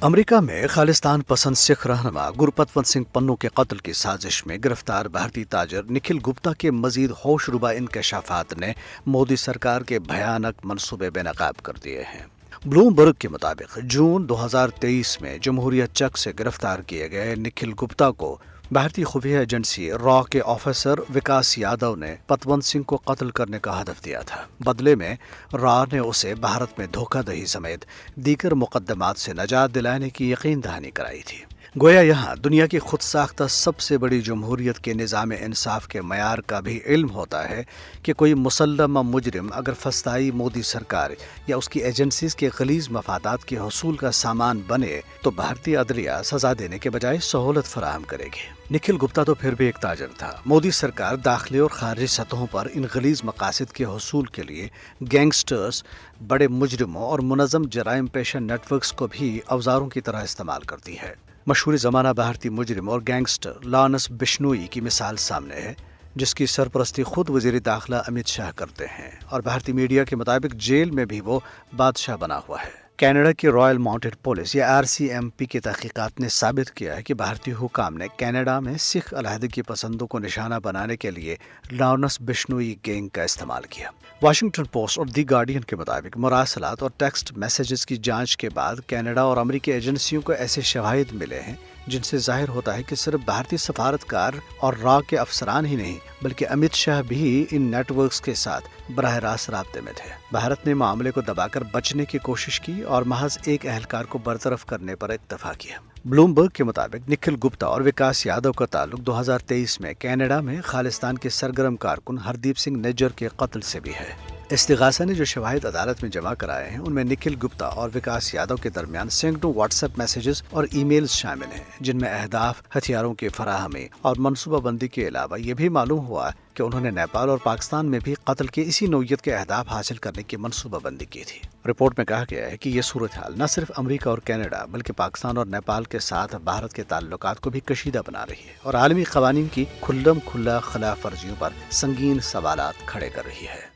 America में खालिस्तान पसंद सिख रहनुमा गुरपतवंत सिंह पन्नू के कत्ल की साजिश में गिरफ्तार भारतीय ताजर निखिल गुप्ता के मजीद होशरुबा इंकशाफात ने मोदी सरकार के भयानक मंसूबे बेनकाब कर दिए हैं। ब्लूमबर्ग के मुताबिक जून 2023 में जमहूरियत चक से गिरफ्तार किए गए निखिल गुप्ता को भारतीय खुफिया एजेंसी रॉ के ऑफिसर विकास यादव ने पतवंत सिंह को कत्ल करने का हदफ दिया था। बदले में रॉ ने उसे भारत में धोखाधड़ी समेत दीगर मुकदमात से निजात दिलाने की यकीन दहानी कराई थी। गोया यहाँ दुनिया की खुद साख्ता सबसे बड़ी जमहूरियत के निज़ाम इंसाफ के मयार का भी इल्म होता है कि कोई मुसल्लम मुजरिम अगर फस्ताई मोदी सरकार या उसकी एजेंसीज के गलीज मफादात के हसूल का सामान बने तो भारतीय अदलिया सजा देने के बजाय सहूलत फराहम करेगी। निखिल गुप्ता तो फिर भी एक ताजर था। मोदी सरकार दाखिली और खारजी सतहों पर इन गलीज मकासद के हसूल के लिए गैंगस्टर्स, बड़े मुजरिमों और मुनज़्ज़म जराइम पेशा नेटवर्क्स को भी औजारों की तरह इस्तेमाल करती है। मशहूर ज़माना भारतीय मुजरिम और गैंगस्टर लॉरेंस बिश्नोई की मिसाल सामने है, जिसकी सरपरस्ती खुद वज़ीर दाखिला अमित शाह करते हैं और भारतीय मीडिया के मुताबिक जेल में भी वो बादशाह बना हुआ है। कनाडा की रॉयल माउंटेड पुलिस या RCMP की तहकीकात ने साबित किया है कि भारतीय हुकाम ने कनाडा में सिख अलहदगी पसंदों को निशाना बनाने के लिए लॉरेंस बिश्नोई गैंग का इस्तेमाल किया। वाशिंगटन पोस्ट और दी गार्डियन के मुताबिक मुरासलात और टेक्स्ट मैसेजेस की जांच के बाद कनाडा और अमेरिकी एजेंसियों को ऐसे शवाहिद मिले हैं जिनसे जाहिर होता है कि सिर्फ भारतीय सफारतकार और रॉ के अफसरान ही नहीं बल्कि अमित शाह भी इन नेटवर्क्स के साथ बराह रास्त राब्ते में थे। भारत ने मामले को दबाकर बचने की कोशिश की और महज एक अहलकार को बरतरफ करने पर इत्तफा किया। ब्लूमबर्ग के मुताबिक निखिल गुप्ता और विकास यादव का ताल्लुक 2023 में कनाडा में खालिस्तान के सरगर्म कारकुन हरदीप सिंह निज्जर के कत्ल से भी है। इस्तिगासा ने जो शवाहिद अदालत में जमा कराए हैं उनमें निखिल गुप्ता और विकास यादव के दरमियान सैकड़ों व्हाट्सएप मैसेजेस और ईमेल्स शामिल हैं, जिनमें अहदाफ, हथियारों की फराहमी और मनसूबाबंदी के अलावा ये भी मालूम हुआ कि उन्होंने नेपाल और पाकिस्तान में भी कत्ल के इसी नौयत के अहदाफ हासिल करने की मनसूबाबंदी की थी। रिपोर्ट में कहा गया है कि ये सूरत हाल न सिर्फ अमेरिका और कनाडा बल्कि पाकिस्तान और नेपाल के साथ भारत के ताल्लुकात को भी कशीदा बना रही है और आलमी कवानीन की खुल्लम खुल्ला खिलाफ वर्जियों पर संगीन सवालात खड़े कर रही है।